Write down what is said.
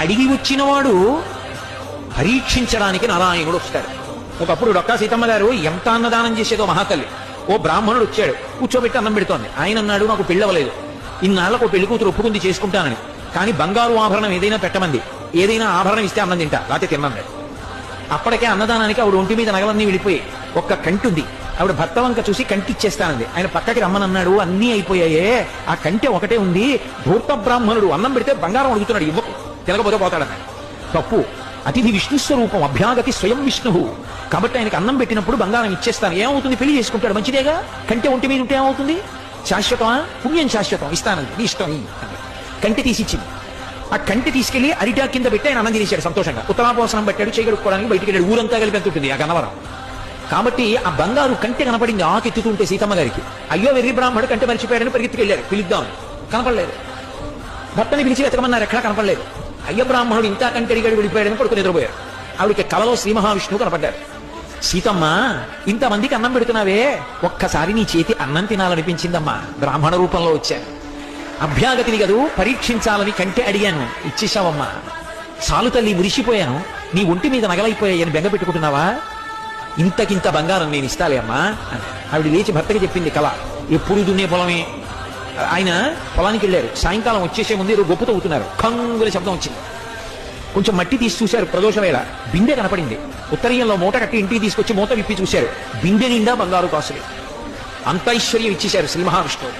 అడిగి వచ్చినవాడు పరీక్షించడానికి నారాయణుడు వస్తాడు. ఒకప్పుడు డొక్కా సీతమ్మ గారు ఎంత అన్నదానం చేసేదో మహాతల్లి. ఓ బ్రాహ్మణుడు వచ్చాడు, కూర్చోబెట్టి అన్నం పెడుతోంది. ఆయన అన్నాడు, నాకు పెళ్ళవలేదు, ఇన్నాళ్లకు పెళ్లి కూతురు ఒప్పుకుంది, చేసుకుంటానని, కానీ బంగారు ఆభరణం ఏదైనా పెట్టమంది, ఏదైనా ఆభరణం ఇస్తే అన్నం తింటా, లేకపోతే తిన్నాను. అప్పటికే అన్నదానానికి ఆవిడ ఒంటి మీద నగలన్నీ విడిపోయి ఒక్క కంటి ఉంది. ఆవిడ భర్త వంక చూసి కంటి ఇచ్చేస్తానంది. ఆయన పక్కకి రమ్మనన్నాడు, అన్నీ అయిపోయాయే, ఆ కంటి ఒకటే ఉంది. ధూర్త బ్రాహ్మణుడు అన్నం పెడితే బంగారం అడుగుతున్నాడు, ఇవ్వకు, తినకపోతే పోతాడన్నాడు. తప్పు. అతిథి విష్ణు స్వరూపం, అభ్యాగతి స్వయం విష్ణువు. కాబట్టి ఆయనకి అన్నం పెట్టినప్పుడు బంగారం ఇచ్చేస్తాను. ఏమవుతుంది, పెళ్లి చేసుకుంటాడు, మంచిదేగా. కంటి ఒంటి మీద ఉంటే ఏమవుతుంది, శాశ్వతమా, పుణ్యం శాశ్వతం, ఇస్తానంది, నీ ఇష్టం. కంటి తీసిచ్చింది. ఆ కంటి తీసుకెళ్లి అరిటా కింద పెట్టి ఆయన అన్నం తినేశాడు సంతోషంగా. ఉత్తరాపోసనం పెట్టాడు, చేయగడుక్కోవడానికి బయటికి వెళ్ళాడు. ఊరంతా కలిపి ఎంత ఉంటుంది ఆ గన్నవరం. కాబట్టి ఆ బంగారు కంటి కనపడింది ఆకెత్తుతుంటే సీతమ్మ గారికి. అయ్యో వెర్రి బ్రాహ్మణుడు కంటి మర్చిపోయాడని పరిగెత్తుకెళ్ళారు, పిలుద్దామని. కనపడలేదు. భర్తని పిలిచి వెతకమన్నారు, ఎక్కడా కనపడలేదు. అయ్య బ్రాహ్మణుడు ఇంత కంటి అడిగాడు, వెళ్ళిపోయాడని పడుకుని నిద్రపోయారు. ఆవిడకి కలలో శ్రీ మహావిష్ణువు కనపడ్డారు. సీతమ్మ, ఇంతమందికి అన్నం పెడుతున్నావే, ఒక్కసారి నీ చేతి అన్నం తినాలనిపించిందమ్మా, బ్రాహ్మణ రూపంలో వచ్చాను. అభ్యాగతిని గదు పరీక్షించాలని కంటే అడిగాను, ఇచ్చేశావమ్మా. సాలు తల్లి, మురిసిపోయాను, నీ ఒంటి మీద నగలైపోయాయని బెంగ పెట్టుకుంటున్నావా, ఇంతకింత బంగారం నేను ఇస్తాలే అమ్మా అని ఆవిడ లేచి భర్తకి చెప్పింది కళ. ఎప్పుడు దున్నే పొలమే. ఆయన పొలానికి వెళ్ళారు, సాయంకాలం వచ్చేసే ముందు ఏదో గొప్పతో అవుతున్నారు, కంగుల శబ్దం వచ్చింది. కొంచెం మట్టి తీసి చూశారు, ప్రదోష వేళ బిందె కనపడింది. ఉత్తరీయంలో మూట కట్టి ఇంటికి తీసుకొచ్చి మూత విప్పి చూశారు, బిందె నిండా బంగారు కాసులే. అంత ఐశ్వర్యం ఇచ్చేశారు శ్రీ మహావిష్ణువు.